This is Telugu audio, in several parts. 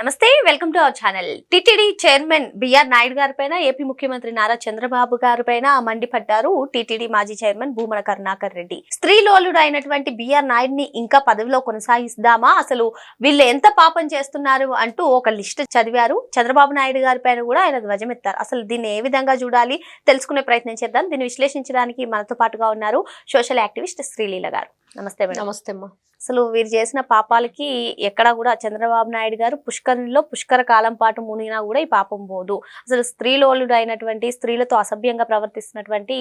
నమస్తే welcome to our channel. TTD chairman BR Naidu గారి పైన ఏపీ ముఖ్యమంత్రి నారా చంద్రబాబు గారి పైన మండిపడ్డారు టిటిడి మాజీ చైర్మన్ భూమన కరుణాకర్ రెడ్డి. స్త్రీలోలుడు అయినటువంటి బిఆర్ నాయుడిని ఇంకా పదవిలో కొనసాగిస్తామా, అసలు వీళ్ళు ఎంత పాపం చేస్తున్నారు అంటూ ఒక లిస్ట్ చదివారు. చంద్రబాబు నాయుడు గారి పైన కూడా ఆయన ధ్వజమెత్తారు. అసలు దీన్ని ఏ విధంగా చూడాలి తెలుసుకునే ప్రయత్నం చేద్దాం. దీన్ని విశ్లేషించడానికి మనతో పాటుగా ఉన్నారు సోషల్ యాక్టివిస్ట్ శ్రీలీల గారు. నమస్తే మేడం. నమస్తే అమ్మా. అసలు వీరు చేసిన పాపాలకి ఎక్కడా కూడా చంద్రబాబు నాయుడు గారు పుష్కర కాలం పాటు మునిగినా కూడా ఈ పాపం పోదు. అసలు స్త్రీలోలుడు అయినటువంటి స్త్రీలతో అసభ్యంగా ప్రవర్తిస్తున్నటువంటి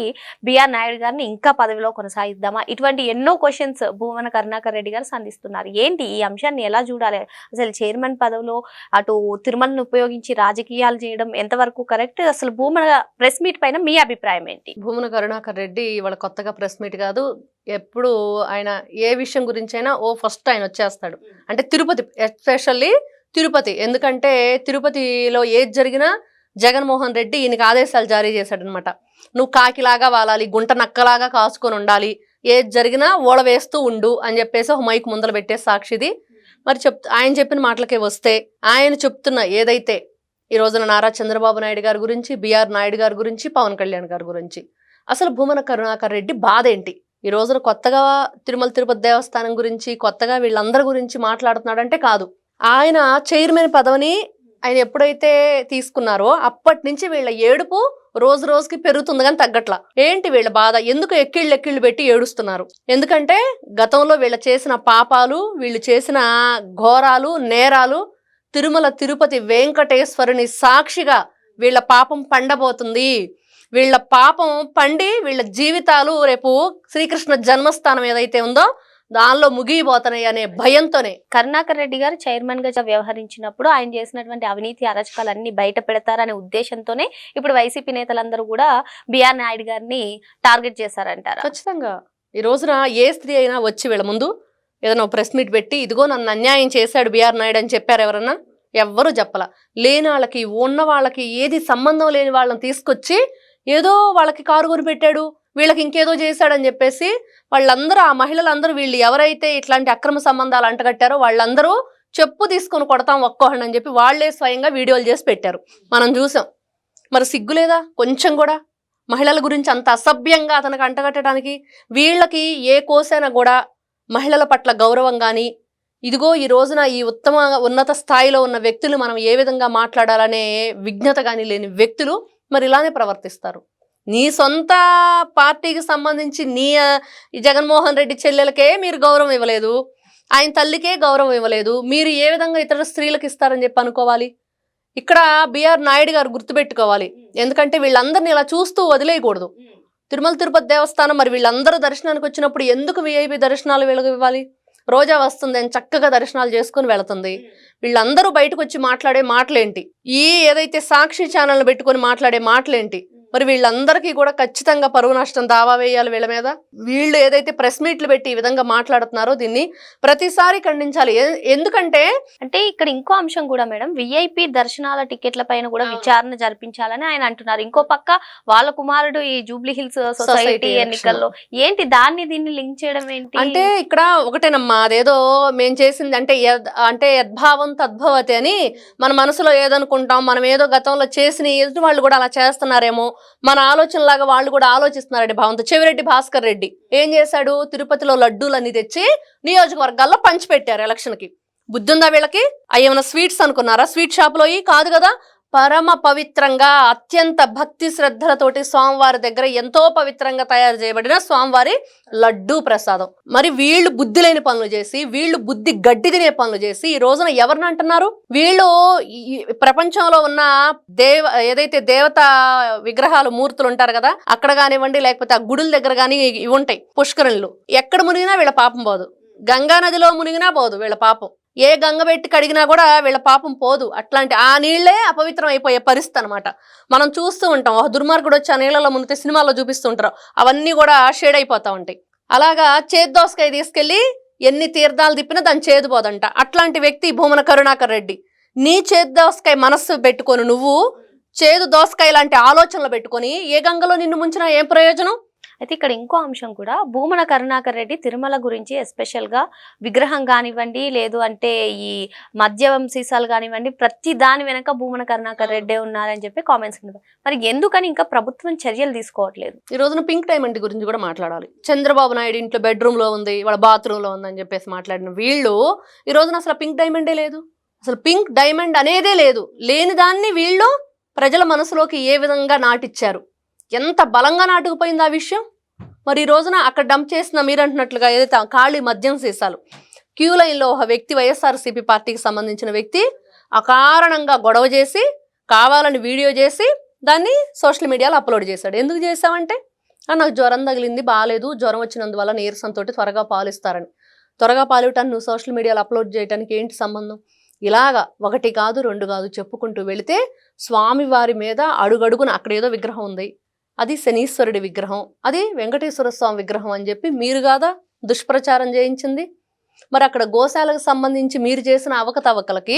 బిఆర్ నాయుడు గారిని ఇంకా పదవిలో కొనసాగిద్దామా, ఇటువంటి ఎన్నో క్వశ్చన్స్ భూమన కరుణాకర్ రెడ్డి గారు సంధిస్తున్నారు. ఏంటి ఈ అంశాన్ని ఎలా చూడాలి? అసలు చైర్మన్ పదవిలో అటు తిరుమలను ఉపయోగించి రాజకీయాలు చేయడం ఎంతవరకు కరెక్ట్? అసలు భూమన ప్రెస్ మీట్ పైన మీ అభిప్రాయం ఏంటి? భూమన కరుణాకర్ రెడ్డి ఇవాళ కొత్తగా ప్రెస్ మీట్ కాదు, ఎప్పుడు ఆయన ఏ విషయం గురించి అయినా ఫస్ట్ ఆయన వచ్చేస్తాడు. అంటే తిరుపతి, ఎస్పెషల్లీ తిరుపతి. ఎందుకంటే తిరుపతిలో ఏది జరిగినా జగన్మోహన్ రెడ్డి ఈయనకి ఆదేశాలు జారీ చేశాడు అనమాట. నువ్వు కాకిలాగా వాలాలి, గుంట నక్కలాగా కాసుకొని ఉండాలి, ఏది జరిగినా ఓడ వేస్తూ ఉండు అని చెప్పేసి ఒక మైక్ ముందర పెట్టే సాక్షిది. మరి ఆయన చెప్పిన మాటలకే వస్తే, ఆయన చెప్తున్న ఏదైతే ఈ రోజున నారా చంద్రబాబు నాయుడు గారి గురించి, బిఆర్ నాయుడు గారి గురించి, పవన్ కళ్యాణ్ గారి గురించి, అసలు భూమన కరుణాకర్ రెడ్డి బాధ ఏంటి? ఈ రోజున కొత్తగా తిరుపతి దేవస్థానం గురించి, కొత్తగా వీళ్ళందరి గురించి మాట్లాడుతున్నాడంటే కాదు. ఆయన చైర్మన్ పదవిని ఆయన ఎప్పుడైతే తీసుకున్నారో అప్పటి నుంచి వీళ్ళ ఏడుపు రోజు రోజుకి పెరుగుతుంది కానీ తగ్గట్లా. ఏంటి వీళ్ళ బాధ? ఎందుకు ఎక్కిళ్ళు పెట్టి ఏడుస్తున్నారు? ఎందుకంటే గతంలో వీళ్ళ చేసిన పాపాలు, వీళ్ళు చేసిన ఘోరాలు, నేరాలు తిరుపతి వెంకటేశ్వరుని సాక్షిగా వీళ్ళ పాపం పండబోతుంది. వీళ్ళ పాపం పండి వీళ్ళ జీవితాలు రేపు శ్రీకృష్ణ జన్మస్థానం ఏదైతే ఉందో దానిలో ముగిపోతున్నాయి అనే భయంతోనే కరుణాకర్ రెడ్డి గారు చైర్మన్ గా వ్యవహరించినప్పుడు ఆయన చేసినటువంటి అవినీతి అరాచకాలన్నీ బయట పెడతారనే ఉద్దేశంతోనే ఇప్పుడు వైసీపీ నేతలందరూ కూడా బిఆర్ నాయుడు గారిని టార్గెట్ చేశారంటారు. ఖచ్చితంగా ఈ రోజున ఏ స్త్రీ అయినా వచ్చి వీళ్ళ ముందు ఏదైనా ప్రెస్ మీట్ పెట్టి ఇదిగో నన్ను అన్యాయం చేశాడు బిఆర్ నాయుడు అని చెప్పారు ఎవరన్నా? ఎవ్వరూ చెప్పలా. లేని వాళ్ళకి, ఉన్న వాళ్ళకి, ఏది సంబంధం లేని వాళ్ళని తీసుకొచ్చి ఏదో వాళ్ళకి కారు కొని పెట్టాడు, వీళ్ళకి ఇంకేదో చేశాడని చెప్పేసి వాళ్ళందరూ, ఆ మహిళలందరూ, వీళ్ళు ఎవరైతే ఇట్లాంటి అక్రమ సంబంధాలు అంటగట్టారో వాళ్ళందరూ చెప్పు తీసుకొని కొడతాం ఒక్కోహండి అని చెప్పి వాళ్లే స్వయంగా వీడియోలు చేసి పెట్టారు, మనం చూసాం. మరి సిగ్గులేదా కొంచెం కూడా? మహిళల గురించి అంత అసభ్యంగా అతనికి అంటగట్టడానికి. వీళ్ళకి ఏ కోసైనా కూడా మహిళల పట్ల గౌరవం కానీ, ఇదిగో ఈ రోజున ఈ ఉన్నత స్థాయిలో ఉన్న వ్యక్తులు మనం ఏ విధంగా మాట్లాడాలనే విజ్ఞత కానీ లేని వ్యక్తులు మరి ఇలానే ప్రవర్తిస్తారు. నీ సొంత పార్టీకి సంబంధించి నీ జగన్మోహన్ రెడ్డి చెల్లెలకే మీరు గౌరవం ఇవ్వలేదు, ఆయన తల్లికే గౌరవం ఇవ్వలేదు, మీరు ఏ విధంగా ఇతర స్త్రీలకు ఇస్తారని చెప్పి అనుకోవాలి? ఇక్కడ బిఆర్ నాయుడు గారు గుర్తుపెట్టుకోవాలి. ఎందుకంటే వీళ్ళందరినీ ఇలా చూస్తూ వదిలేయకూడదు. తిరుపతి దేవస్థానం మరి వీళ్ళందరూ దర్శనానికి వచ్చినప్పుడు ఎందుకు విఐపి దర్శనాలు వీళ్ళకి ఇవ్వాలి? రోజా వస్తుంది అని చక్కగా దర్శనాలు చేసుకుని వెళుతుంది. వీళ్ళందరూ బయటకు వచ్చి మాట్లాడే మాటలేంటి? ఏదైతే సాక్షి ఛానల్ పెట్టుకొని మాట్లాడే మాటలేంటి? మరి వీళ్ళందరికీ కూడా ఖచ్చితంగా పరువు నష్టం దావా వేయాలి వీళ్ళ మీద. వీళ్ళు ఏదైతే ప్రెస్ మీట్లు పెట్టి ఈ విధంగా మాట్లాడుతున్నారో దీన్ని ప్రతిసారి ఖండించాలి. ఎందుకంటే ఇక్కడ ఇంకో అంశం కూడా మేడం, విఐపి దర్శనాల టికెట్ల పైన కూడా విచారణ జరిపించాలని ఆయన అంటున్నారు. ఇంకో పక్క వాళ్ళ కుమారుడు ఈ జూబ్లీ హిల్స్ సొసైటీ ఎన్నికల్లో ఏంటి దాన్ని దీన్ని లింక్ చేయడం ఏంటి? అంటే ఇక్కడ ఒకటేనమ్మా, అదేదో మేము చేసింది అంటే యద్భావం తద్భవతి అని మన మనసులో ఏదనుకుంటాం, మనం ఏదో గతంలో చేసిన ఎదుటి వాళ్ళు కూడా అలా చేస్తున్నారేమో మన ఆలోచనలాగా వాళ్ళు కూడా ఆలోచిస్తున్నారండి భావంతో. చెవిరెడ్డి భాస్కర్ రెడ్డి ఏం చేశాడు? తిరుపతిలో లడ్డూలన్నీ తెచ్చి నియోజకవర్గాల్లో పంచిపెట్టారు ఎలక్షన్కి. బుద్ధుందా వీళ్ళకి? అయ్యేమన్నా స్వీట్స్ అనుకున్నారా? స్వీట్ షాప్లో కాదు కదా, పరమ పవిత్రంగా అత్యంత భక్తి శ్రద్ధలతోటి స్వామివారి దగ్గర ఎంతో పవిత్రంగా తయారు చేయబడిన స్వామివారి లడ్డూ ప్రసాదం. మరి వీళ్ళు బుద్ధి లేని పనులు చేసి, వీళ్ళు బుద్ధి గడ్డి తినే పనులు చేసి ఈ రోజున ఎవరిని అంటున్నారు? వీళ్ళు ప్రపంచంలో ఉన్న ఏదైతే దేవతా విగ్రహాలు, మూర్తులు ఉంటారు కదా, అక్కడ కానివ్వండి, లేకపోతే ఆ గుడుల దగ్గర కానీ ఇవి ఉంటాయి పుష్కరులు, ఎక్కడ మునిగినా వీళ్ళ పాపం పోదు. గంగా నదిలో మునిగినా పోదు వీళ్ళ పాపం. ఏ గంగ పెట్టి కడిగినా కూడా వీళ్ళ పాపం పోదు. అట్లాంటి ఆ నీళ్లే అపవిత్రం అయిపోయే పరిస్థితి అనమాట. మనం చూస్తూ ఉంటాం, ఒక దుర్మార్గుడు వచ్చి ఆ నీళ్ళలో మునిగితే సినిమాల్లో చూపిస్తుంటారు, అవన్నీ కూడా షేడ్ అయిపోతా ఉంటాయి. అలాగా చేద్దోసకాయ తీసుకెళ్లి ఎన్ని తీర్థాలు తిప్పినా దాన్ని చేదుపోదంట. అట్లాంటి వ్యక్తి భూమన కరుణాకర్ రెడ్డి. నీ చేద్దోసకాయ మనస్సు పెట్టుకొని నువ్వు చేదు దోసకాయ లాంటి ఆలోచనలు పెట్టుకొని ఏ గంగలో నిన్ను ముంచినా ఏం ప్రయోజనం? అయితే ఇక్కడ ఇంకో అంశం కూడా భూమన కరుణాకర్ రెడ్డి తిరుమల గురించి ఎస్పెషల్ గా విగ్రహం కానివ్వండి, లేదు అంటే ఈ మద్యం సీసాలు కానివ్వండి, ప్రతి దాని వెనక భూమన కరుణాకర్ రెడ్డి ఉన్నారని చెప్పి కామెంట్స్ ఉన్నాయి. మరి ఎందుకని ఇంకా ప్రభుత్వం చర్యలు తీసుకోవట్లేదు? ఈ రోజున పింక్ డైమండ్ గురించి కూడా మాట్లాడాలి. చంద్రబాబు నాయుడు ఇంట్లో బెడ్రూమ్ లో ఉంది, వాళ్ళ బాత్రూమ్ లో ఉందని చెప్పేసి మాట్లాడిన వీళ్ళు ఈ రోజున అసలు పింక్ డైమండే లేదు, అసలు పింక్ డైమండ్ అనేదే లేదు. లేని దాన్ని వీళ్ళు ప్రజల మనసులోకి ఏ విధంగా నాటిచ్చారు, ఎంత బలంగా నాటుకుపోయింది ఆ విషయం. మరి ఈ రోజున అక్కడ డంప్ చేసిన మీరు అంటున్నట్లుగా ఏదైతే ఖాళీ మద్యం సీసాలు క్యూ లైన్లో ఒక వ్యక్తి, వైఎస్ఆర్సీపీ పార్టీకి సంబంధించిన వ్యక్తి అకారణంగా గొడవ చేసి కావాలని వీడియో చేసి దాన్ని సోషల్ మీడియాలో అప్లోడ్ చేశాడు. ఎందుకు చేశామంటే నాకు జ్వరం తగిలింది, బాగాలేదు, జ్వరం వచ్చినందువల్ల నీరసంతో త్వరగా పాలిస్తారని. త్వరగా పాలివటాన్ని నువ్వు సోషల్ మీడియాలో అప్లోడ్ చేయడానికి ఏంటి సంబంధం? ఇలాగా ఒకటి కాదు రెండు కాదు చెప్పుకుంటూ వెళితే స్వామివారి మీద అడుగడుగున అక్కడ ఏదో విగ్రహం ఉంది, అది శనీశ్వరుడి విగ్రహం, అది వెంకటేశ్వర స్వామి విగ్రహం అని చెప్పి మీరు కాదా దుష్ప్రచారం చేయించింది. మరి అక్కడ గోశాలకు సంబంధించి మీరు చేసిన అవకతవకలకి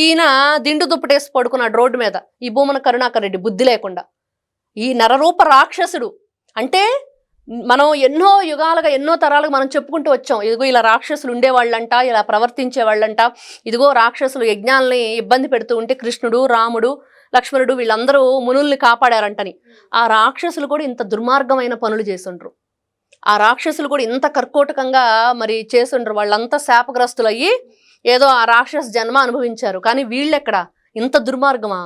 ఈయన దిండు దుప్పటేసి పడుకున్నాడు రోడ్డు మీద, ఈ భూమన కరుణాకర్ రెడ్డి బుద్ధి లేకుండా. ఈ నరరూప రాక్షసుడు అంటే మనం ఎన్నో యుగాలుగా ఎన్నో తరాలుగా మనం చెప్పుకుంటూ వచ్చాం, ఇదిగో ఇలా రాక్షసులు ఉండేవాళ్ళంట, ఇలా ప్రవర్తించే వాళ్ళంట, ఇదిగో రాక్షసులు యజ్ఞాలని ఇబ్బంది పెడుతూ ఉంటే కృష్ణుడు, రాముడు, లక్ష్మణుడు వీళ్ళందరూ మునుల్ని కాపాడారంటని. ఆ రాక్షసులు కూడా ఇంత దుర్మార్గమైన పనులు చేసుండ్రు, ఆ రాక్షసులు కూడా ఇంత కర్కోటకంగా మరి చేసుండ్రు. వాళ్ళంతా శాపగ్రస్తులు అయ్యి ఏదో ఆ రాక్షస జన్మ అనుభవించారు. కానీ వీళ్ళెక్కడ ఇంత దుర్మార్గమా?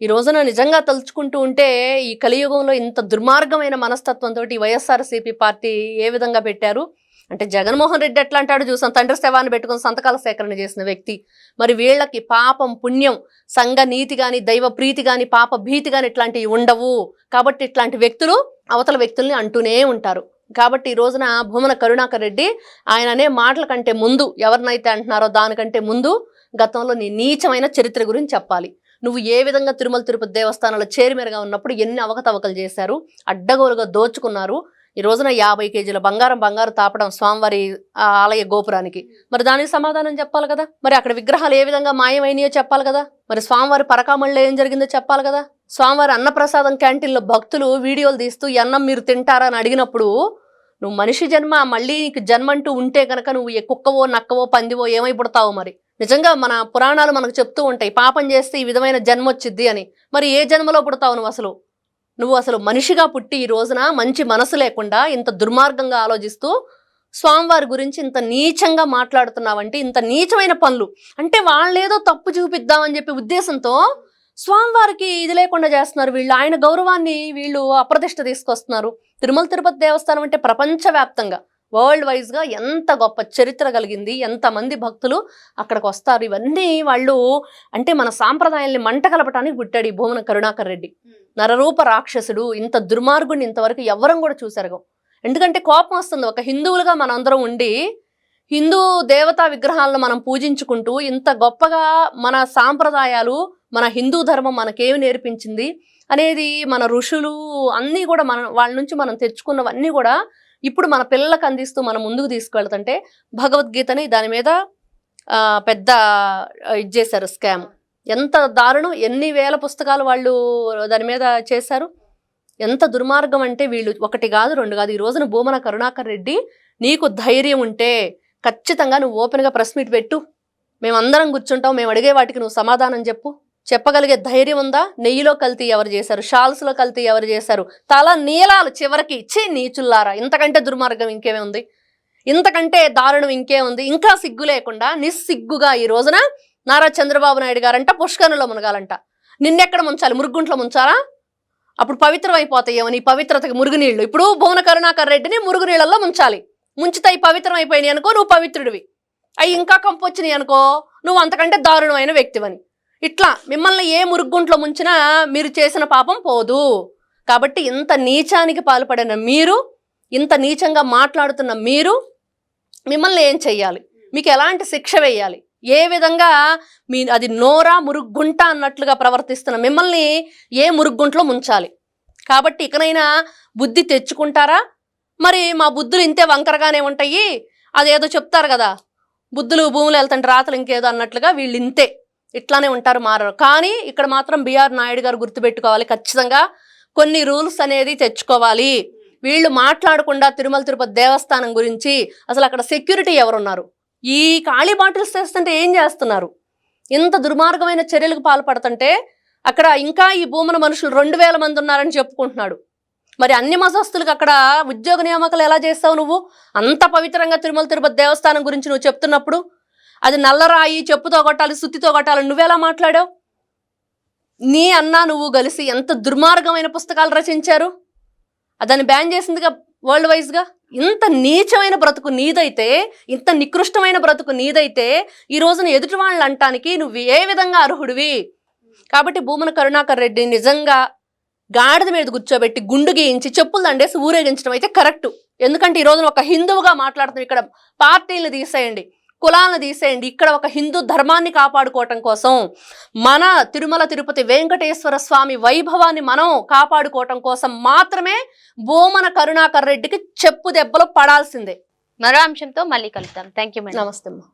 ఈ రోజున నిజంగా తలుచుకుంటూ ఉంటే ఈ కలియుగంలో ఇంత దుర్మార్గమైన మనస్తత్వంతో వైఎస్ఆర్సీపీ పార్టీ ఏ విధంగా పెట్టారు అంటే, జగన్మోహన్ రెడ్డి ఎట్లా అంటాడు చూసాం, తండ్రి శవాన్ని పెట్టుకుని సంతకాల సేకరణ చేసిన వ్యక్తి. మరి వీళ్ళకి పాపం పుణ్యం, సంఘ నీతి కానీ, దైవ ప్రీతి కానీ, పాప భీతి కానీ ఇట్లాంటివి ఉండవు. కాబట్టి ఇట్లాంటి వ్యక్తులు అవతల వ్యక్తుల్ని అంటూనే ఉంటారు. కాబట్టి ఈ రోజున భూమన కరుణాకర్ రెడ్డి ఆయన అనే మాటల కంటే ముందు ఎవరినైతే అంటున్నారో దానికంటే ముందు గతంలో నీ నీచమైన చరిత్ర గురించి చెప్పాలి. నువ్వు ఏ విధంగా తిరుమల తిరుపతి దేవస్థానంలో చైర్మన్గా ఉన్నప్పుడు ఎన్ని అవకతవకలు చేశారు, అడ్డగోలుగా దోచుకున్నారు. ఈ రోజున 50 కేజీల బంగారు తాపడం స్వామివారి ఆలయ గోపురానికి, మరి దానికి సమాధానం చెప్పాలి కదా. మరి అక్కడ విగ్రహాలు ఏ విధంగా మాయమైనాయో చెప్పాలి కదా. మరి స్వామివారి పరకామణిలో ఏం జరిగిందో చెప్పాలి కదా. స్వామివారి అన్నప్రసాదం క్యాంటీన్లో భక్తులు వీడియోలు తీస్తూ ఈ అన్నం మీరు తింటారా అని అడిగినప్పుడు నువ్వు మనిషి జన్మ మళ్ళీ నీకు జన్మ అంటూ ఉంటే కనుక నువ్వు కుక్కవో నక్కవో పందివో ఏమైపుడతావో. మరి నిజంగా మన పురాణాలు మనకు చెప్తూ ఉంటాయి, పాపం చేస్తే ఈ విధమైన జన్మ వచ్చిద్ది అని. మరి ఏ జన్మలో పుడతావు నువ్వు అసలు మనిషిగా పుట్టి ఈ రోజున మంచి మనసు లేకుండా ఇంత దుర్మార్గంగా ఆలోచిస్తూ స్వామివారి గురించి ఇంత నీచంగా మాట్లాడుతున్నావంటే, ఇంత నీచమైన పనులు అంటే వాళ్ళేదో తప్పు చూపిద్దామని చెప్పి ఉద్దేశంతో స్వామివారికి ఇది లేకుండా చేస్తున్నారు వీళ్ళు. ఆయన గౌరవాన్ని వీళ్ళు అప్రతిష్ట తీసుకొస్తున్నారు. తిరుమల తిరుపతి దేవస్థానం అంటే ప్రపంచవ్యాప్తంగా వరల్డ్ వైజ్గా ఎంత గొప్ప చరిత్ర కలిగింది, ఎంతమంది భక్తులు అక్కడికి వస్తారు. ఇవన్నీ వాళ్ళు అంటే మన సాంప్రదాయాల్ని మంట కలపటానికి పుట్టాడు ఈ భూమన కరుణాకర్ రెడ్డి. నరరూప రాక్షసుడు. ఇంత దుర్మార్గుడిని ఇంతవరకు ఎవ్వరం కూడా చూసారు. ఎందుకంటే కోపం వస్తుంది. ఒక హిందువులుగా మనం అందరం ఉండి హిందూ దేవతా విగ్రహాలను మనం పూజించుకుంటూ ఇంత గొప్పగా మన సాంప్రదాయాలు, మన హిందూ ధర్మం మనకేమి నేర్పించింది అనేది మన ఋషులు అన్నీ కూడా వాళ్ళ నుంచి మనం తెచ్చుకున్నవన్నీ కూడా ఇప్పుడు మన పిల్లలకు అందిస్తూ మనం ముందుకు తీసుకువెళ్తుంటే భగవద్గీతని దాని మీద పెద్ద ఇది చేశారు స్కామ్. ఎంత దారుణం, ఎన్ని వేల పుస్తకాలు వాళ్ళు దాని మీద చేశారు. ఎంత దుర్మార్గం అంటే వీళ్ళు ఒకటి కాదు రెండు కాదు. ఈ రోజున భూమన కరుణాకర్ రెడ్డి నీకు ధైర్యం ఉంటే ఖచ్చితంగా నువ్వు ఓపెన్గా ప్రెస్ మీట్ పెట్టు, మేమందరం కూర్చుంటాం, మేము అడిగే వాటికి నువ్వు సమాధానం చెప్పగలిగే ధైర్యం ఉందా? నెయ్యిలో కల్తీ ఎవరు చేశారు, షాల్స్లో కల్తీ ఎవరు చేశారు, తల నీలాలు చివరికి ఇచ్చి నీచుల్లారా. ఇంతకంటే దుర్మార్గం ఇంకేమే ఉంది, ఇంతకంటే దారుణం ఇంకే ఉంది. ఇంకా సిగ్గు లేకుండా నిస్సిగ్గుగా ఈ రోజున నారా చంద్రబాబు నాయుడు గారంట పుష్కరంలో మునగాలంట. నిన్నెక్కడ ముంచాలి? మురుగుంట్లో ముంచాలా? అప్పుడు పవిత్రం అయిపోతాయేమో నీ పవిత్రతకి మురుగునీళ్ళు. ఇప్పుడు భువన కరుణాకర్ రెడ్డిని మురుగునీళ్ళల్లో ముంచాలి. ముంచితే అవి పవిత్రం అయిపోయినాయి అనుకో, నువ్వు పవిత్రుడివి. అవి ఇంకా కంపు వచ్చినాయి అనుకో, నువ్వు అంతకంటే దారుణమైన వ్యక్తివని. ఇట్లా మిమ్మల్ని ఏ మురుగుంట్లో ముంచినా మీరు చేసిన పాపం పోదు. కాబట్టి ఇంత నీచానికి పాల్పడిన మీరు, ఇంత నీచంగా మాట్లాడుతున్న మీరు, మిమ్మల్ని ఏం చెయ్యాలి? మీకు ఎలాంటి శిక్ష వేయాలి? ఏ విధంగా అది నోరా మురుగుంట అన్నట్లుగా ప్రవర్తిస్తున్న మిమ్మల్ని ఏ మురుగుంట్లో ముంచాలి? కాబట్టి ఇకనైనా బుద్ధి తెచ్చుకుంటారా? మరి మా బుద్ధులు ఇంతే వంకరగానే ఉంటాయి, అదేదో చెప్తారు కదా, బుద్ధులు భూములు వెళ్తుంటే రాతలు ఇంకేదో అన్నట్లుగా వీళ్ళు ఇంతే, ఇట్లానే ఉంటారు, మారరు. కానీ ఇక్కడ మాత్రం బిఆర్ నాయుడు గారు గుర్తుపెట్టుకోవాలి, ఖచ్చితంగా కొన్ని రూల్స్ అనేది తెచ్చుకోవాలి. వీళ్ళు మాట్లాడకుండా తిరుమల తిరుపతి దేవస్థానం గురించి అసలు అక్కడ సెక్యూరిటీ ఎవరున్నారు, ఈ ఖాళీ బాటిల్స్ తెస్తుంటే ఏం చేస్తున్నారు, ఇంత దుర్మార్గమైన చర్యలకు పాల్పడుతుంటే అక్కడ ఇంకా ఈ భూమన మనుషులు 2000 మంది ఉన్నారని చెప్పుకుంటున్నాడు. మరి అన్ని మతస్థులకు అక్కడ ఉద్యోగ నియామకాలు ఎలా చేస్తావు నువ్వు? అంత పవిత్రంగా తిరుమల తిరుపతి దేవస్థానం గురించి నువ్వు చెప్తున్నప్పుడు అది నల్లరాయి చెప్పుతో కొట్టాలి సుత్తితో కొట్టాలి నువ్వెలా మాట్లాడావు? నీ అన్నా నువ్వు కలిసి ఎంత దుర్మార్గమైన పుస్తకాలు రచించారు, దాన్ని బ్యాన్ చేసిందిగా వరల్డ్ వైజ్గా. ఇంత నీచమైన బ్రతుకు నీదైతే, ఇంత నికృష్టమైన బ్రతుకు నీదైతే ఈ రోజున ఎదుటి వాళ్ళని అంటానికి నువ్వు ఏ విధంగా అర్హుడివి? కాబట్టి భూమన కరుణాకర్ రెడ్డి నిజంగా గాడిద మీద కూర్చోబెట్టి గుండు గీయించి చెప్పులు దండేసి ఊరేగించడం అయితే కరెక్టు. ఎందుకంటే ఈ రోజున ఒక హిందువుగా మాట్లాడుతున్నాం. ఇక్కడ పార్టీలను తీసేయండి, కులాలను తీసేయండి, ఇక్కడ ఒక హిందూ ధర్మాన్ని కాపాడుకోవటం కోసం, మన తిరుమల తిరుపతి వెంకటేశ్వర స్వామి వైభవాన్ని మనం కాపాడుకోవటం కోసం మాత్రమే భూమన కరుణాకర్ రెడ్డికి చెప్పు దెబ్బలు పడాల్సిందే. మరో అంశంతో మళ్ళీ కలుద్దాం. Thank you madam. నమస్తే అమ్మా.